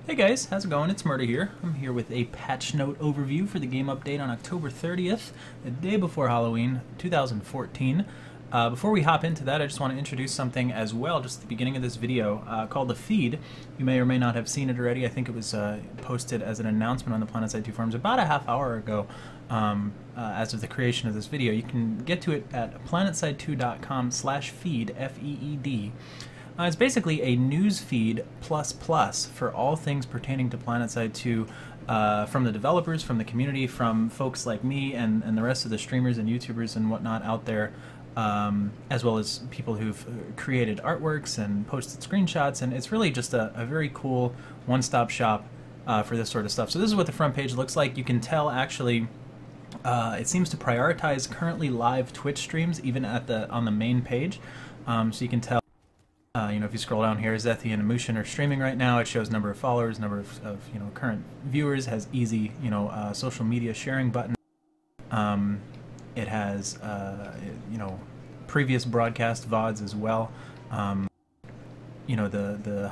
Hey guys, how's it going? ItZMuRdA here. I'm here with a patch note overview for the game update on October 30th, the day before Halloween 2014. Before we hop into that, I just want to introduce something as well, just at the beginning of this video, called the feed. You may or may not have seen it already. I think it was posted as an announcement on the PlanetSide 2 forums about a half hour ago as of the creation of this video. You can get to it at planetside2.com/feed, F-E-E-D. It's basically a news feed plus for all things pertaining to PlanetSide 2 from the developers, from the community, from folks like me and the rest of the streamers and YouTubers and whatnot out there, as well as people who've created artworks and posted screenshots, and it's really just a very cool one-stop shop for this sort of stuff. So this is what the front page looks like. You can tell actually it seems to prioritize currently live Twitch streams even at on the main page, so you can tell. If you scroll down here, Zethy and Mushin are streaming right now. It shows number of followers, number of current viewers, has easy social media sharing button. It has previous broadcast VODs as well. The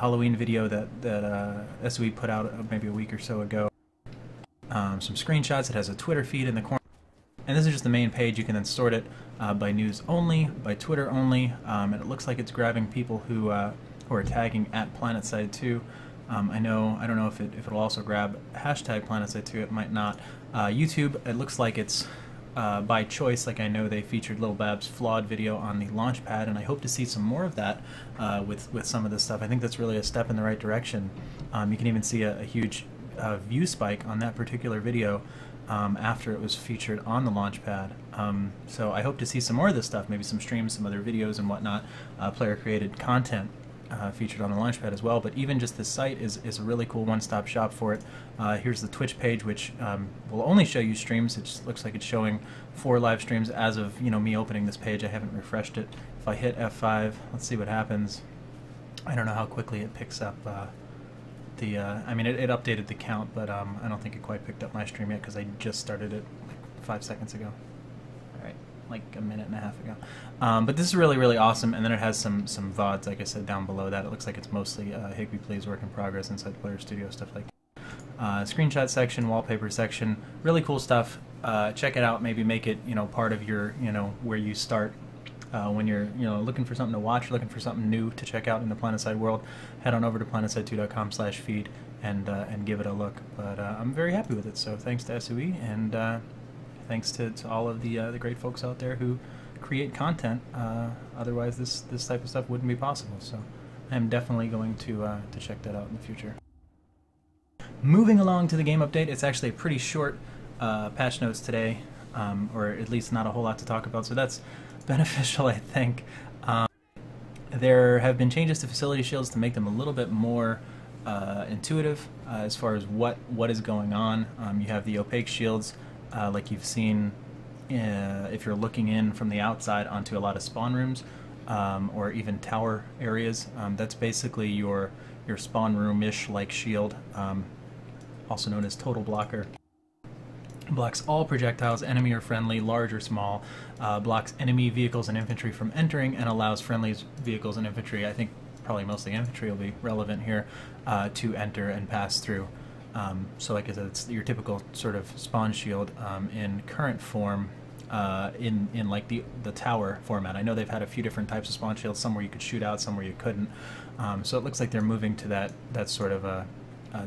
Halloween video that SOE put out maybe a week or so ago. Some screenshots. It has a Twitter feed in the corner. And this is just the main page. You can then sort it by news only, by Twitter only, and it looks like it's grabbing people who are tagging at PlanetSide 2. I don't know if it'll also grab hashtag PlanetSide 2. It might not. YouTube, it looks like it's by choice. Like I know they featured Lil Bab's flawed video on the launch pad, and I hope to see some more of that with some of this stuff. I think that's really a step in the right direction. You can even see a huge view spike on that particular video after it was featured on the launchpad. So I hope to see some more of this stuff, maybe some streams, some other videos and whatnot, player-created content featured on the launchpad as well. But even just this site is a really cool one-stop shop for it. Here's the Twitch page, which will only show you streams. It just looks like it's showing 4 live streams as of me opening this page. I haven't refreshed it. If I hit F5, let's see what happens. I don't know how quickly it picks up it updated the count, but I don't think it quite picked up my stream yet because I just started it like 5 seconds ago. Alright, like a minute and a half ago. But this is really, really awesome, and then it has some VODs, like I said, down below that. It looks like it's mostly Higby Plays work in progress inside Player Studio, stuff like that. Screenshot section, wallpaper section, really cool stuff. Check it out, maybe make it part of your, where you start. When you're looking for something to watch, looking for something new to check out in the PlanetSide world, head on over to planetside2.com/feed and give it a look. But I'm very happy with it. So thanks to SOE and thanks to all of the great folks out there who create content. Otherwise, this type of stuff wouldn't be possible. So I'm definitely going to check that out in the future. Moving along to the game update, it's actually a pretty short patch notes today, or at least not a whole lot to talk about. So that's beneficial, I think. There have been changes to facility shields to make them a little bit more intuitive as far as what is going on. You have the opaque shields, like you've seen if you're looking in from the outside onto a lot of spawn rooms or even tower areas. That's basically your spawn room-ish like shield, also known as total blocker. Blocks all projectiles, enemy or friendly, large or small, blocks enemy vehicles and infantry from entering, and allows friendly vehicles and infantry, I think probably mostly infantry will be relevant here, to enter and pass through. So like I said, it's your typical sort of spawn shield in current form, in like the tower format. I know they've had a few different types of spawn shields, some where you could shoot out, some where you couldn't. So it looks like they're moving to that sort of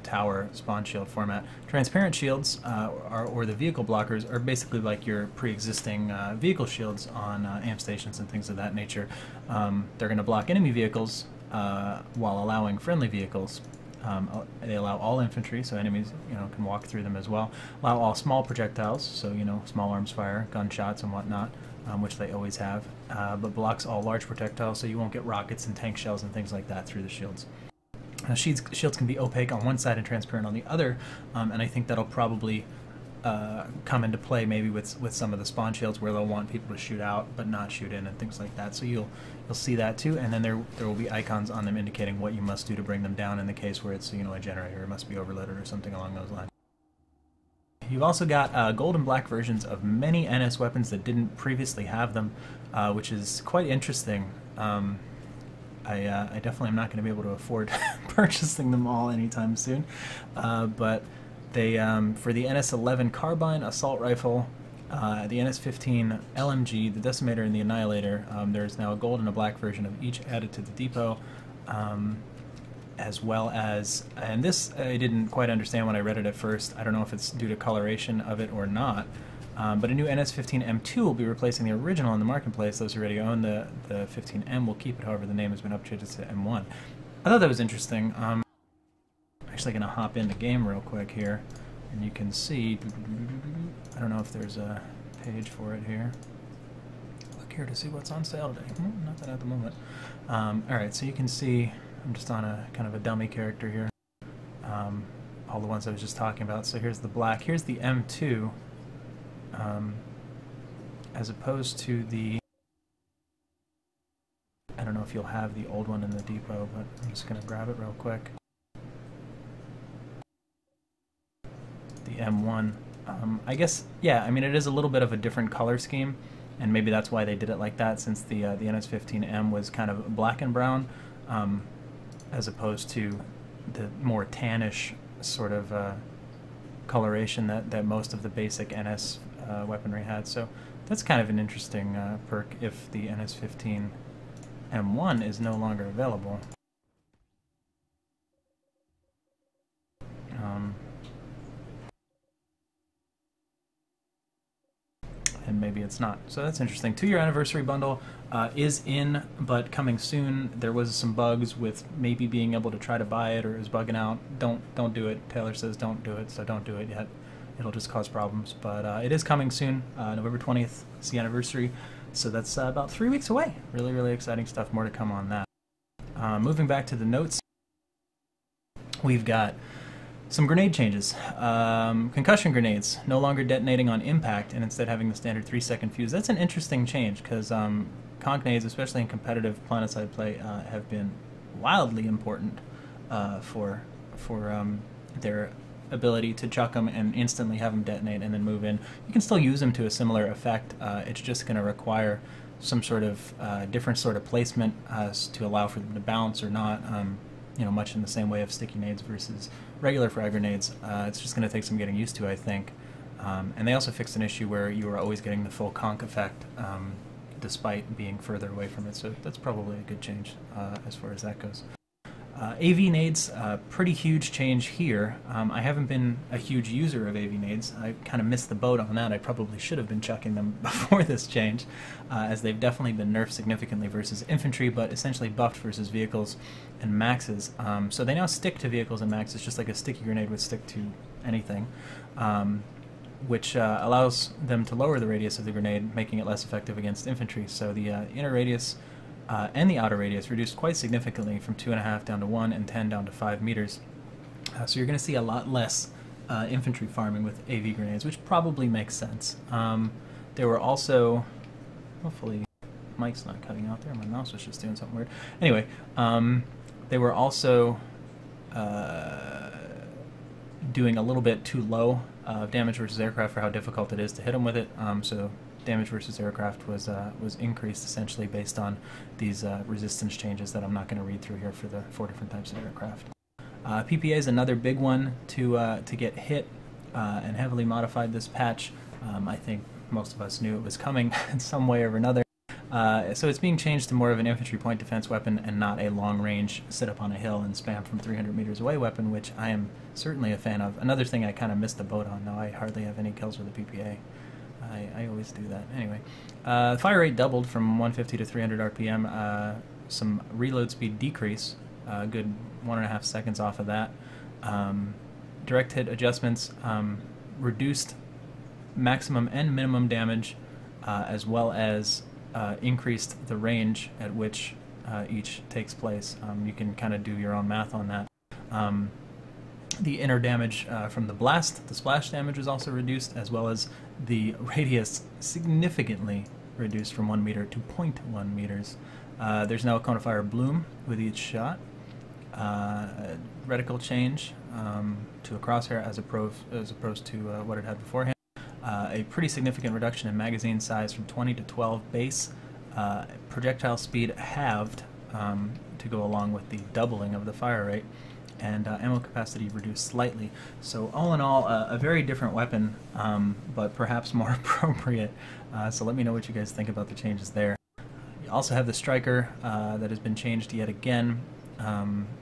tower spawn shield format. Transparent shields, or the vehicle blockers, are basically like your pre-existing vehicle shields on amp stations and things of that nature. They're going to block enemy vehicles while allowing friendly vehicles. They allow all infantry, so enemies can walk through them as well. Allow all small projectiles, so small arms fire, gunshots and whatnot, which they always have. But blocks all large projectiles, so you won't get rockets and tank shells and things like that through the shields. Shields can be opaque on one side and transparent on the other, and I think that'll probably come into play maybe with some of the spawn shields where they'll want people to shoot out but not shoot in and things like that. So you'll see that too, and then there will be icons on them indicating what you must do to bring them down in the case where it's a generator, it must be overloaded or something along those lines. You've also got gold and black versions of many NS weapons that didn't previously have them, which is quite interesting. I definitely am not going to be able to afford purchasing them all anytime soon. But they for the NS-11 carbine assault rifle, the NS-15 LMG, the Decimator, and the Annihilator, there's now a gold and a black version of each added to the depot. As well as, and this I didn't quite understand when I read it at first. I don't know if it's due to coloration of it or not. But a new NS-15 M2 will be replacing the original in the marketplace. Those who already own the 15M will keep it, however the name has been updated to M1. I thought that was interesting. I'm actually going to hop in the game real quick here, and you can see, I don't know if there's a page for it here. Look here to see what's on sale today. Not that at the moment. Alright, so you can see, I'm just on a kind of a dummy character here. All the ones I was just talking about. So here's the black. Here's the M2. As opposed to the, I don't know if you'll have the old one in the depot, but I'm just going to grab it real quick. The M1. I guess, yeah, I mean, it is a little bit of a different color scheme, and maybe that's why they did it like that, since the NS-15M was kind of black and brown, as opposed to the more tannish sort of coloration that most of the basic NS weaponry had. So that's kind of an interesting perk if the NS-15 M1 is no longer available. And maybe it's not. So that's interesting. 2-year anniversary bundle is in, but coming soon. There was some bugs with maybe being able to try to buy it, or it was bugging out. Don't do it. Taylor says don't do it, so don't do it yet. It'll just cause problems. But it is coming soon. November 20th is the anniversary, so that's about 3 weeks away. Really, really exciting stuff. More to come on that. Moving back to the notes, we've got some grenade changes. Concussion grenades no longer detonating on impact and instead having the standard 3-second fuse. That's an interesting change because conc nades, especially in competitive PlanetSide play, have been wildly important for their ability to chuck them and instantly have them detonate and then move in. You can still use them to a similar effect. It's just going to require some sort of different sort of placement to allow for them to bounce or not. You know, much in the same way of sticky nades versus regular frag grenades. It's just going to take some getting used to, I think. And they also fixed an issue where you were always getting the full conch effect despite being further away from it, so that's probably a good change as far as that goes. AV nades, pretty huge change here. I haven't been a huge user of AV nades. I kind of missed the boat on that. I probably should have been chucking them before this change, as they've definitely been nerfed significantly versus infantry, but essentially buffed versus vehicles and maxes. So they now stick to vehicles and maxes, just like a sticky grenade would stick to anything, which allows them to lower the radius of the grenade, making it less effective against infantry. So the inner radius and the outer radius reduced quite significantly from 2.5 down to 1 and 10 down to 5 meters. So you're going to see a lot less infantry farming with AV grenades, which probably makes sense. There were also, hopefully mic's not cutting out there, my mouse was just doing something weird. Anyway, they were also doing a little bit too low damage versus aircraft for how difficult it is to hit them with it. So damage versus aircraft was increased essentially based on these resistance changes that I'm not going to read through here for the 4 different types of aircraft. PPA is another big one to get hit and heavily modified this patch. I think most of us knew it was coming in some way or another. So it's being changed to more of an infantry point defense weapon and not a long-range sit up on a hill and spam from 300 meters away weapon, which I am certainly a fan of. Another thing I kind of missed the boat on. Now I hardly have any kills with the PPA. I always do that. Anyway, fire rate doubled from 150 to 300 RPM. Some reload speed decrease, a good 1.5 seconds off of that. Direct hit adjustments reduced maximum and minimum damage, as well as increased the range at which each takes place. You can kind of do your own math on that. The inner damage from the blast, the splash damage was also reduced, as well as the radius significantly reduced from 1 meter to 0.1 meters. There's now a cone of fire bloom with each shot. Reticle change to a crosshair as opposed to what it had beforehand. A pretty significant reduction in magazine size from 20 to 12 base. Projectile speed halved to go along with the doubling of the fire rate, and ammo capacity reduced slightly. So all in all, a very different weapon, but perhaps more appropriate. So let me know what you guys think about the changes there. You also have the striker that has been changed yet again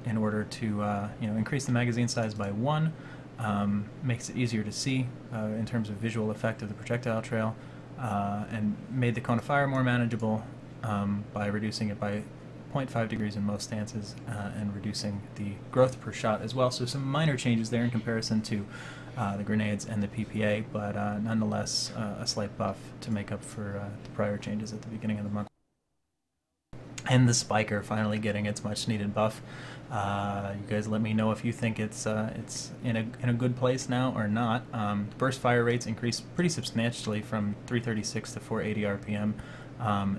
in order to increase the magazine size by 1. Makes it easier to see in terms of visual effect of the projectile trail, and made the cone of fire more manageable by reducing it by 0.5 degrees in most stances, and reducing the growth per shot as well. So some minor changes there in comparison to the grenades and the PPA, but nonetheless a slight buff to make up for the prior changes at the beginning of the month. And the spiker finally getting its much needed buff. You guys let me know if you think it's in a good place now or not. Burst fire rates increased pretty substantially from 336 to 480 RPM.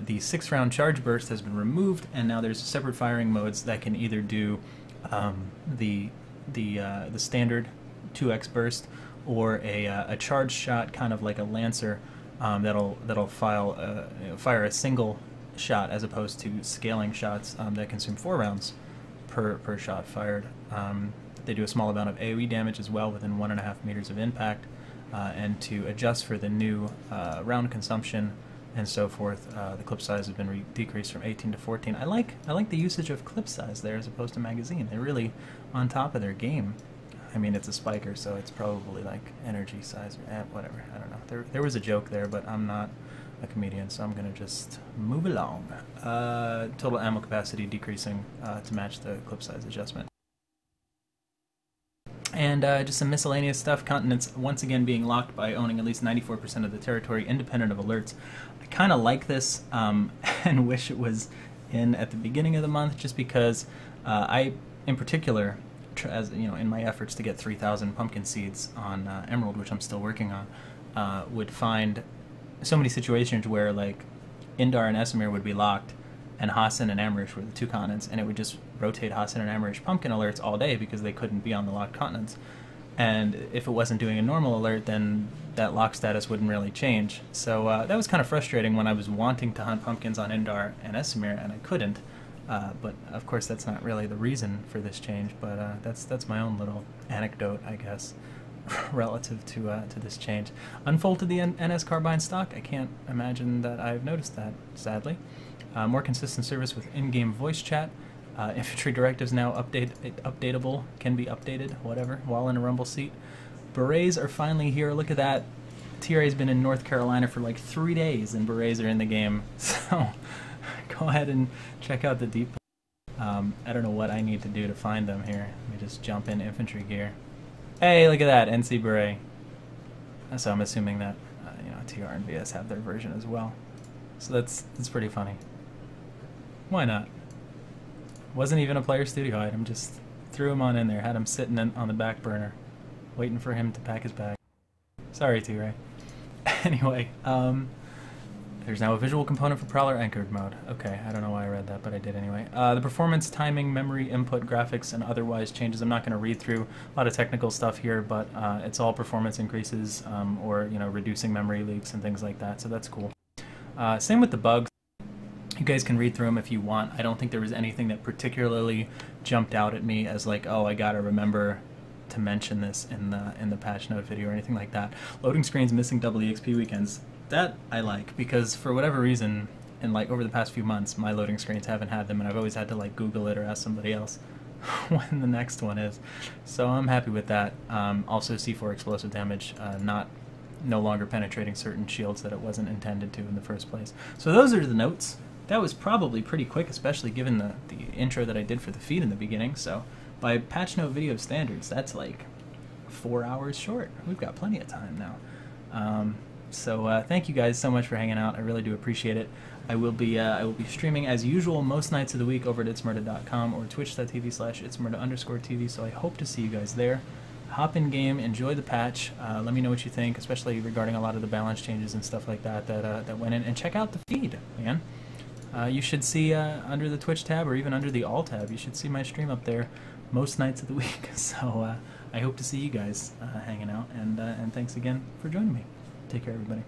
The 6-round charge burst has been removed, and now there's separate firing modes that can either do the standard 2x burst, or a charge shot, kind of like a lancer, that'll fire a single shot as opposed to scaling shots that consume 4 rounds per shot fired. They do a small amount of AoE damage as well within 1.5 meters of impact, and to adjust for the new round consumption and so forth, the clip size has been decreased from 18 to 14. I like the usage of clip size there as opposed to magazine. They're really on top of their game. I mean, it's a spiker, so it's probably like energy size or whatever. I don't know. There was a joke there, but I'm not a comedian, so I'm gonna just move along. Total ammo capacity decreasing to match the clip size adjustment. And just some miscellaneous stuff. Continents once again being locked by owning at least 94% of the territory, independent of alerts. I kind of like this, and wish it was in at the beginning of the month, just because I, in particular, as you know, in my efforts to get 3,000 pumpkin seeds on Emerald, which I'm still working on, would find so many situations where like Indar and Esamir would be locked, and Hassan and Amrish were the 2 continents, and it would just rotate Hassan and Amrish pumpkin alerts all day because they couldn't be on the locked continents. And if it wasn't doing a normal alert, then that lock status wouldn't really change. So that was kind of frustrating when I was wanting to hunt pumpkins on Indar and Esamir and I couldn't. But of course that's not really the reason for this change, but that's my own little anecdote, I guess, relative to this change. Unfolded the NS Carbine stock. I can't imagine that I've noticed that, sadly. More consistent service with in-game voice chat. Infantry directives now updatable, can be updated, whatever, while in a rumble seat. Berets are finally here. Look at that. TRA's been in North Carolina for like 3 days, and Berets are in the game. So go ahead and check out the deep. I don't know what I need to do to find them here. Let me just jump in infantry gear. Hey, look at that, NC Beret. So I'm assuming that TR and VS have their version as well. So that's pretty funny. Why not? Wasn't even a player studio item, just threw him on in there, had him sitting on the back burner, waiting for him to pack his bag. Sorry, T-Ray. Anyway, there's now a visual component for Prowler anchored mode. Okay, I don't know why I read that, but I did anyway. The performance, timing, memory, input, graphics, and otherwise changes. I'm not going to read through a lot of technical stuff here, but it's all performance increases, or reducing memory leaks and things like that, so that's cool. Same with the bugs. You guys can read through them if you want. I don't think there was anything that particularly jumped out at me as like, oh, I gotta remember to mention this in the patch note video or anything like that. Loading screens missing double EXP weekends. That I like, because for whatever reason, in like over the past few months, my loading screens haven't had them, and I've always had to like Google it or ask somebody else when the next one is. So I'm happy with that. Also C4 explosive damage, no longer penetrating certain shields that it wasn't intended to in the first place. So those are the notes. That was probably pretty quick, especially given the intro that I did for the feed in the beginning. So by patch note video standards, that's like 4 hours short. We've got plenty of time now. So thank you guys so much for hanging out. I really do appreciate it. I will be streaming as usual most nights of the week over at ItZMuRdA.com or twitch.tv/ItZMuRdA_TV. So I hope to see you guys there. Hop in game, enjoy the patch. Let me know what you think, especially regarding a lot of the balance changes and stuff like that that went in. And check out the feed, man. You should see under the Twitch tab, or even under the All tab, you should see my stream up there most nights of the week. So I hope to see you guys hanging out, and thanks again for joining me. Take care, everybody.